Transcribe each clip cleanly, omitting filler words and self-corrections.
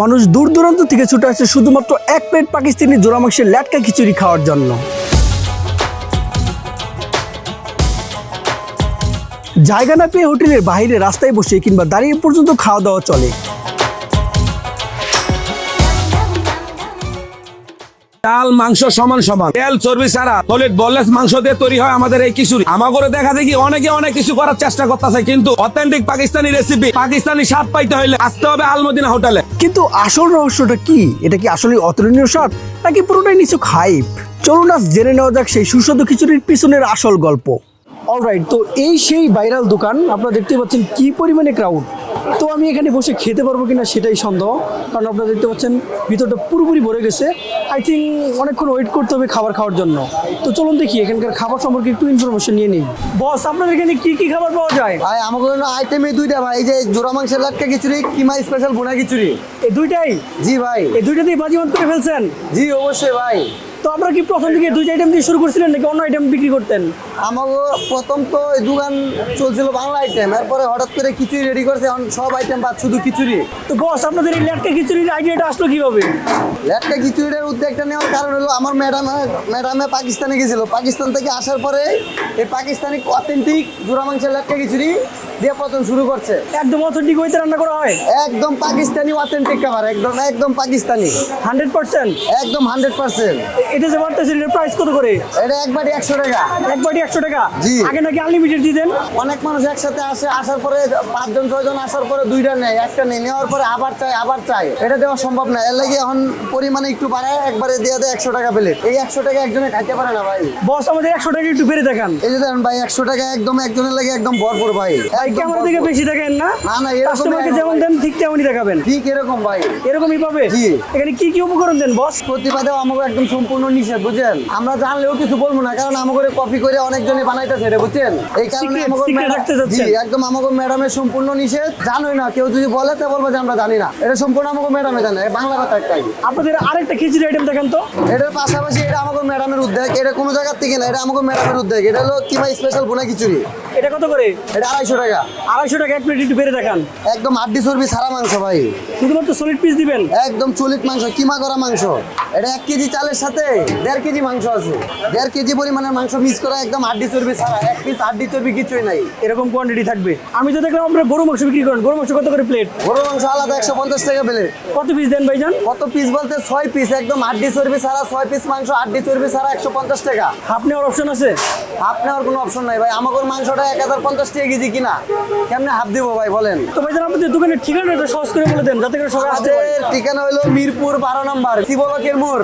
মানুষ দূর দূরান্ত থেকে ছুটে আসে শুধুমাত্র এক প্লেট পাকিস্তানি জোড়া মাংসের ল্যাটকা খিচুড়ি খাওয়ার জন্য। জায়গা না পেয়ে হোটেলের বাইরে রাস্তায় বসে কিংবা দাঁড়িয়ে পর্যন্ত খাওয়া দাওয়া চলে। চাল মাংস সমান সমান, তেল চর্বি ছাড়া সলিড বললেস মাংস দিয়ে তৈরি হয় আমাদের এই খিচুড়ি। আমাগরে দেখা দেখি অনেকে অনেক কিছু করার চেষ্টা করতেছে, কিন্তু অথেন্টিক পাকিস্তানি রেসিপি, পাকিস্তানি স্বাদ পাইতে হইলে আসতে হবে আলমদিনা হোটেলে। কিন্তু আসল রহস্যটা কি? এটা কি আসলে অতুলনীয় স্বাদ নাকি পুরোটাই নিছক হাইপ? চলুন আজ জেনে নেওয়া যাক সেই সুস্বাদু খিচুড়ির পিছনের আসল গল্প। অলরাইট, তো এই সেই ভাইরাল দোকান, আপনারা দেখতে পাচ্ছেন কি পরিমাণে ক্রাউড। তো আমি এখানে বসে খেতে পারবো কিনা সেটাই সন্দেহ, কারণ আপনারা দেখতে পাচ্ছেন ভিতরটা পুরোপুরি ভরে গেছে। আই থিঙ্ক অনেকক্ষণ ওয়েট করতে হবে খাবার খাওয়ার জন্য। তো চলুন দেখি এখানকার খাবার সম্পর্কে একটু ইনফরমেশন নিয়ে নিই। বস, আপনার এখানে কি কি খাবার পাওয়া যায়? ভাই আমাকে আইটেমে দুইটা ভাই, এই যে জোড়া মাংসের লাটকা খিচুড়ি, কিমা স্পেশাল ভুনা খিচুড়ি। এই দুইটাই? জি ভাই। এই দুইটাতেই বাজিমাত করে ফেলছেন? জি অবশ্যই ভাই। তো আপনারা কি প্রথম দিকে দুইটা আইটেম দিয়ে শুরু করছিলেন নাকি অন্য আইটেম বিক্রি করতেন? আমাকে প্রথম তো এই দোকান চলছিল বাংলা আইটেম, এরপরে হঠাৎ করে খিচুড়ি রেডি করছে, এখন সব আইটেম বাদ শুধু খিচুড়ি। তো বস, আপনাদের এই ল্যাটকা খিচুড়ির আইডিয়াটা আসলো কিভাবে? লাটকা খিচুড়ির উদ্যোগটা নেওয়ার কারণ হলো আমার ম্যাডামে পাকিস্তানে গেছিল। পাকিস্তান থেকে আসার পরে এই পাকিস্তানি অথেন্টিক জোড়া মাংসের লাটকা খিচুড়ি দিয়ে প্রথম শুরু করছে। একদম অথেন্টিক ওয়েতে রান্না করা হয়? একদম পাকিস্তানি অথেন্টিক খাবার, একদম একদম পাকিস্তানি, 100%? একদম 100%। এটা যে বাড়তেছেন, এর প্রাইস কত করে? এটা এক বাটি 100 টাকা। এক বাটি 100 টাকা? জি। আগে নাকি আনলিমিটেড দিতেন? অনেক মানুষ একসাথে আসে, আসার পরে 5 জন 6 জন আসার পরে দুইটা নেয়, একটা নেই, নেওয়ার পরে আবার চাই, এটা দেওয়া সম্ভব না। এর লাগে এখন পরিমাণে একটু বাড়ায় একবারে দিয়ে দেয় 100 টাকা প্লেট। এই 100 টাকা একজনে খাইতে পারে না ভাই। বস, আমাদের 100 টাকা একটু বেড়ে দেখান। এই যে দেখেন ভাই, 100 টাকা একদম একজনের লাগে একদম ভরপুর ভাই। ভাই, একদম ক্যামেরা থেকে ভরপুর। বেশি দেখেন না? না না, এরকম কাস্টমারকে যেমন দেন ঠিক তেমনই দেখাবেন। ঠিক এরকম ভাই, এরকমই পাবে? জি। এখানে কি কি উপকরণ দেন বস? প্রতিবাদেও আমাকে একদম সম্পূর্ণ নিষেধ, বুঝছেন? আমরা জানলেও কিছু বলবো না, কারণ আমাকে কপি করে অনেকজনে বানাইতেছে রে, বুঝছেন? এই কারণে Secret, আমাকে secret রাখতে জি চাচ্ছেন? একদম আমাকে ম্যাডামের সম্পূর্ণ নিষেধ। জানোই না, কেউ যদি বলে তা বলবো যে আমরা জানি না, এটা সম্পূর্ণ আমাকে ম্যাডামে জানে। এই বাংলা কথা একটাই। আপনাদের আরেকটা খিচুড়ি আইটেম দেখেন তো। এটার পাশাপাশি এটা আমাকে ম্যাডামের উদ্যোগ, এটা কোনো জায়গার থেকে না, এটা আমাকে ম্যাডামের উদ্যোগ। এটা হলো কিমা স্পেশাল ভুনা খিচুড়ি। এটা কত করে? এটা 250 টাকা। 250 টাকা এক প্লেট, একটু বেড়ে দেখান। একদম হাড্ডি চর্বি ছাড়া মাংস ভাই, শুধুমাত্র সলিড পিস দিবেন? একদম চলিত মাংস, কিমা করা মাংস। এটা 1 কেজি চালের সাথে 1.5 কেজি মাংস আছে। 1.5 কেজি পরিমাণের মাংস মিক্স করা, একদম হাড্ডি চর্বি ছাড়া, এক পিস হাড্ডি চর্বি কিছুই নাই। এরকম কোয়ান্টিটি থাকবে? আমি তো দেখলাম আপনারা গরু মাংস বিক্রি করেন। গরু মাংস কত করে প্লেট? গরুর মাংস আলাদা 150 টাকা প্লেট। কত পিস দেন ভাইজান? কত পিস বলতে 6 পিস, একদম হাড্ডি চর্বি ছাড়া 6 পিস মাংস, হাড্ডি চর্বি ছাড়া 150 টাকা। হাফ নেওয়ার অপশন আছে? হাফ নেওয়ার কোনো অপশন নাই ভাই। আমাদের মাংসটা 1050 টাকা কেজি কিনা, কেমনে হাফ দিব ভাই বলেন? তো ভাইজান, আপনাদের দোকানের ঠিকানাটা সহজ করে বলে দেন, যাতে করে সবাই আসতে পারে। আমাদের ঠিকানা হলো মিরপুর 12 নম্বর শিবলকের মোড়,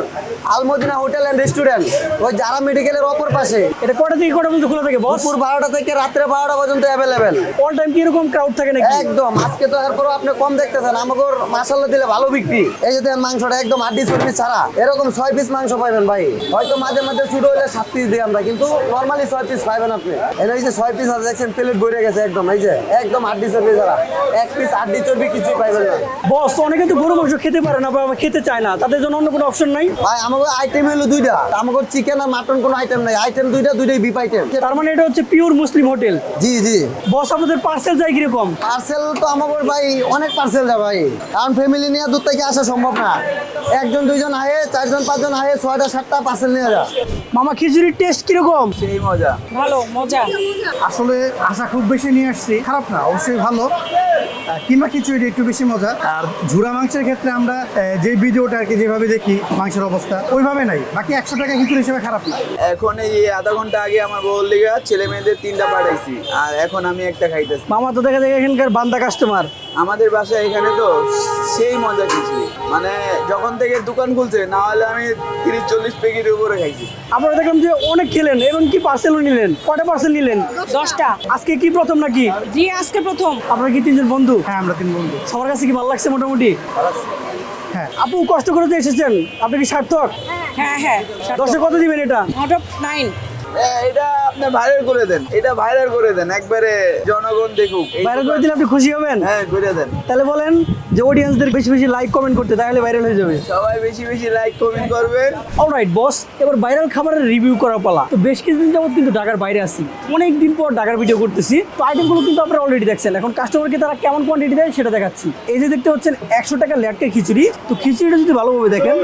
আলমদিনা হোটেল এন্ড রেস্টুরেন্ট, ওই যারা মেডিকেলের অপর পাশে। এটা কটা থেকে কটা পর্যন্ত খোলা থাকে বস? দুপুর 12টা থেকে রাত্রে 12টা পর্যন্ত অ্যাভেলেবেল। অল টাইম কি এরকম ক্রাউড থাকে নাকি? একদম। আজকে তো এরপরও আপনি কম দেখতেছেন, আমাকে মাসাল্লা দিলে ভালো বিক্রি। এই যে দেখেন মাংসটা একদম হাড্ডি চর্বি ছাড়া, এরকম 6 পিস মাংস পাইবেন ভাই। হয়তো মাঝে মাঝে ছোট হলে 7 পিস দিই আমরা, কিন্তু নরমালি 6 পিস পাইবেন আপনি। এই যে 6 পিস আছে দেখছেন, প্লেট ভরে গেছে একদম। এই যে একদম হাড্ডি চর্বি ছাড়া, এক পিস হাড্ডি চর্বি কিছুই পাইবেন না। বস, অনেকে তো গরু মাংস খেতে পারে না বা খেতে চায় না, তাদের জন্য অন্য কোনো অপশন নাই? ভাই আমাকে আইটেম হলো দুইটা, আমাকে চিকেন আর মাটন কোনো আইটেম নাই। আইটেম দুইটাই বিপ আইটেম। তার মানে এটা হচ্ছে পিওর মুসলিম হোটেল? জি জি। বস, আপনাদের পার্সেল যায় কিরকম? পার্সেল তো আমাদের ভাই অনেক পার্সেল যায় ভাই, কারণ ফ্যামিলি নিয়ে দূর থেকে আসা সম্ভব না। 1 জন 2 জন আহে, 4 জন 5 জন আহে, 6টা 7টা পার্সেল নিয়ে যা। মামা, খিচুড়ির টেস্ট কিরকম? সেই মজা। ভালো মজা। আসলে আশা খুব বেশি নিয়ে আসছি, খারাপ না, অবশ্যই ভালো। কিংবা খিচুড়ি একটু বেশি মজা। আর ঝুরা মাংসের ক্ষেত্রে আমরা যে ভিডিওটা আর কি যেভাবে দেখি মাংসের অবস্থা ওইভাবে নাই। বাকি 100 টাকা খিচুড়ি হিসেবে খারাপ না। এখন এই আধা ঘন্টা আগে আমার বউর লিগা ছেলে মেয়েদের 3টা পাঠাইছি, আর এখন আমি একটা খাইতেছি। মামা তো দেখা যায় এখানকার বান্দা কাস্টমার। আমাদের বাসায় এখানে তো সেই মজা খিচুড়ি, মানে যখন থেকে দোকান খুলছে, না হলে আমি 30-40 প্যাকেটের উপরে খাইছি। আপনারা দেখলাম যে অনেক খেলেন এবং কি পার্সেলও নিলেন। কটা পার্সেল নিলেন? 10টা। আজকে কি প্রথম নাকি? জি, আজকে প্রথম। আপনারা কি 3 জন বন্ধু? হ্যাঁ, আমরা 3 বন্ধু। সবার কাছে কি ভালো লাগছে মোটামুটি? হ্যাঁ। আপু, কষ্ট করে যে এসেছেন, আপনি কি সার্থক? হ্যাঁ হ্যাঁ। 10-এ কত দিবেন এটা? Out of 9। এটা আপনি ভাইরাল করে দেন, এটা ভাইরাল করে দেন, একবারে জনগণ দেখুক। বাইরে করে দিলে আপনি খুশি হবেন? হ্যাঁ, করে দেন। তাহলে বলেন যে অডিয়েন্সদের বেশি বেশি লাইক কমেন্ট করতে, তাহলে ভাইরাল হয়ে যাবে। সবাই বেশি বেশি লাইক কমেন্ট করবেন। অলরাইট বস, এবার ভাইরাল খাবারের রিভিউ করা পালা। তো বেশ কিছুদিন যাবত কিন্তু ঢাকার বাইরে আছি, অনেক দিন পর ঢাকার ভিডিও করতেছি। তো আইটেমগুলো কিন্তু আপনারা অলরেডি দেখছেন। এখন কাস্টমারকে তারা কেমন কোয়ান্টিটি দেয় সেটা দেখাচ্ছি। এই যে দেখতে পাচ্ছেন 100 টাকা লেটকা খিচুড়ি। তো খিচুড়িটা যদি ভালোভাবে দেখেন,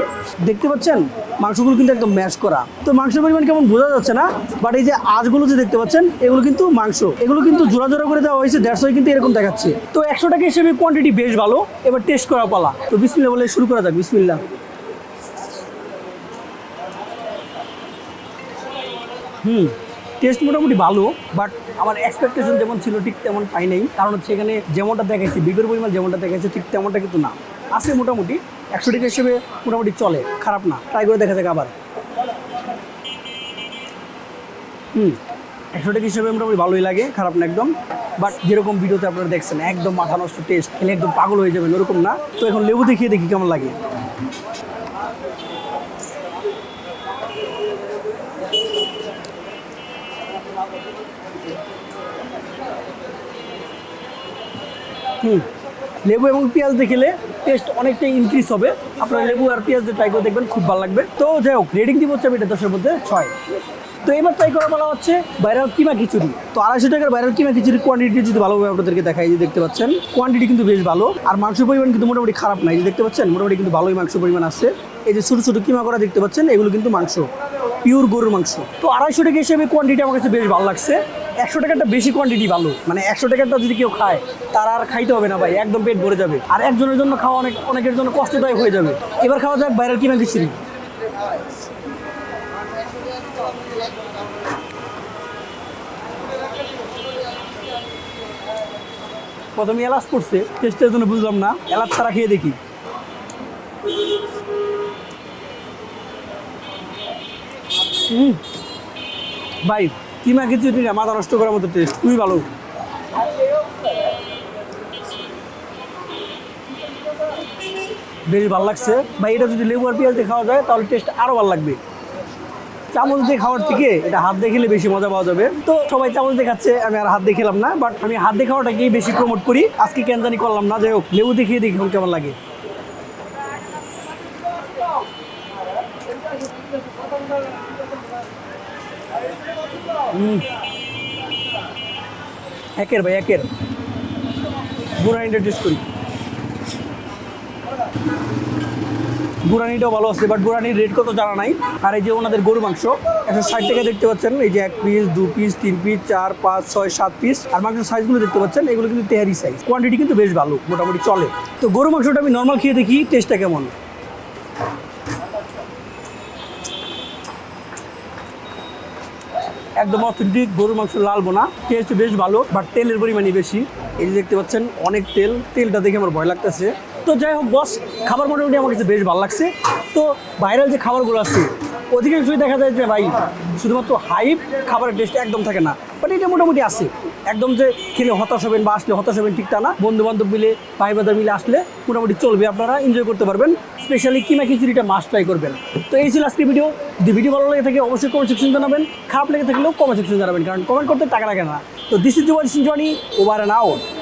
দেখতে পাচ্ছেন মাংসগুলো কিন্তু একদম ম্যাশ করা। তো মাংসের পরিমাণ কেমন বোঝা যাচ্ছে না, বাট এই যে আঁশগুলো যে দেখতে পাচ্ছেন এগুলো কিন্তু মাংস, এগুলো কিন্তু জোড়া জোড়া করে দেওয়া হয়েছে, দ্যাটস ওয়াই কিন্তু এরকম দেখাচ্ছে। তো 100 টাকা হিসেবে কোয়ান্টিটি বেশ ভালো। এবার টেস্ট করা পালা। তো বিসমিল্লাহ বলে শুরু করা যাক। বিসমিল্লাহ। টেস্ট মোটামুটি ভালো, বাট আমার এক্সপেকটেশন যেমন ছিল ঠিক তেমন পাই নাই। কারণ হচ্ছে এখানে যেমনটা দেখাইছে, বিপের পরিমাণ যেমনটা দেখাইছে ঠিক তেমনটা কিন্তু না। আছে মোটামুটি 100 টাকা হিসেবে মোটামুটি চলে, খারাপ না। ট্রাই করে দেখা যাক আবার। 100 টাকা হিসেবে মোটামুটি ভালোই লাগে, খারাপ না একদম। বাট যেরকম ভিডিওতে আপনারা দেখছেন একদম মাথা নষ্ট টেস্ট, খেলে একদম পাগল হয়ে যাবেন ওরকম না। তো এখন লেবু দেখিয়ে দেখি কেমন লাগে। লেবু এবং পেঁয়াজ দিয়ে খেলে টেস্ট অনেকটাই ইনক্রিজ হবে। আপনারা লেবু আর পেঁয়াজ দিয়ে ট্রাই করে দেখবেন, খুব ভালো লাগবে। তো যাই হোক, রেটিং দিব হচ্ছে আমি এটা 10-এর মধ্যে 6। তো এবার ট্রাই করা বলা হচ্ছে ভাইরাল কিমা খিচুড়ি। তো 250 টাকার ভাইরাল কিমা খিচুড়ির কোয়ান্টিটি যদি ভালোভাবে আপনাদেরকে দেখাই, যে দেখতে পাচ্ছেন কোয়ান্টিটি কিন্তু বেশ ভালো। আর মাংসের পরিমাণ কিন্তু মোটামুটি খারাপ নাই, যে দেখতে পাচ্ছেন মোটামুটি কিন্তু ভালোই মাংসের পরিমাণ আছে। এই যে ছোটো ছোটো কিমা করা দেখতে পাচ্ছেন, এগুলো কিন্তু মাংস, পিওর গরুর মাংস। তো 250 টাকা হিসেবে কোয়ান্টিটি আমার কাছে বেশ ভালো লাগছে। 100 টাকারটা বেশি কোয়ান্টিটি ভালো, মানে 100 টাকারটা যদি কেউ খায় তার আর খাইতে হবে না ভাই, একদম পেট ভরে যাবে। আর একজনের জন্য খাওয়া অনেকের জন্য কষ্টদায়ক হয়ে যাবে। এবার খাওয়া যাক ভাইরাল কিমা খিচুড়ি। প্রথমে এলাচ পড়ছে, টেস্টের জন্য বুঝলাম না, এলাচ ছাড়া খেয়ে দেখি। ভাই কিমা খিচুড়ি না, মাথা নষ্ট করার মতো টেস্ট, খুবই ভালো। বেশ ভালো লাগছে ভাই। এটা যদি লেবু আর পেঁয়াজ দিয়ে খাওয়া যায় তাহলে টেস্ট আরও ভালো লাগবে। চামচ দিয়ে খাওয়ার থেকে এটা হাত দিয়ে খেলে বেশি মজা পাওয়া যাবে। তো সবাই চামচ দিয়ে খাচ্ছে, আমি আর হাত দিয়ে খেলাম না, বাট আমি হাত দিয়ে খাওয়াটাকেই বেশি প্রমোট করি। আজকে কেন জানি করলাম না। যাই হোক, লেবু দিয়ে খেয়ে দেখি কেমন লাগে। একের ভাই একের। বুড়ানিটা টেস্ট করি। বুড়ানিটাও ভালো আছে, বাট বুড়ানির রেট কত জানা নাই। আর এই যে ওনাদের গরু মাংস 160 টাকা দেখতে পাচ্ছেন। এই যে 1 পিস, 2 পিস, 3 পিস, 4, 5, 6, 7 পিস। আর মাংসের সাইজগুলো দেখতে পাচ্ছেন, এগুলো কিন্তু তেহারি সাইজ। কোয়ান্টিটি কিন্তু বেশ ভালো, মোটামুটি চলে। তো গরু মাংসটা আমি নর্মাল খেয়ে দেখি টেস্টটা কেমন। একদম অথেন্টিক গরুর মাংস, লাল বোনা। টেস্ট বেশ ভালো, বাট তেলের পরিমাণই বেশি। এই যে দেখতে পাচ্ছেন অনেক তেল, তেলটা দেখে আমার ভয় লাগতেছে। তো যাই হোক বস, খাবার মোটামুটি আমার কাছে বেশ ভালো লাগছে। তো ভাইরাল যে খাবারগুলো আছে অধিকাংশই দেখা যায় যে ভাই শুধুমাত্র হাইপ, খাবারের টেস্ট একদম থাকে না। বাট এটা মোটামুটি আছে, একদম যে খেলে হতাশ হবেন বা আসলে হতাশ হবেন ঠিক তা না। বন্ধু বান্ধব মিলে, ভাই বাদার মিলে আসলে মোটামুটি চলবে, আপনারা এনজয় করতে পারবেন। স্পেশালি কিমা খিচুড়িটা মাস্ট ট্রাই করবেন। তো এই ছিল আজকে ভিডিও। যদি ভিডিও ভালো লেগে থাকে অবশ্যই কমেন্ট সেকশন জানাবেন, খারাপ লেগে থাকলেও কমেন্ট সেকশন জানাবেন, কারণ কমেন্ট করতে টাকা লাগে না। তো this is Johnny over and out.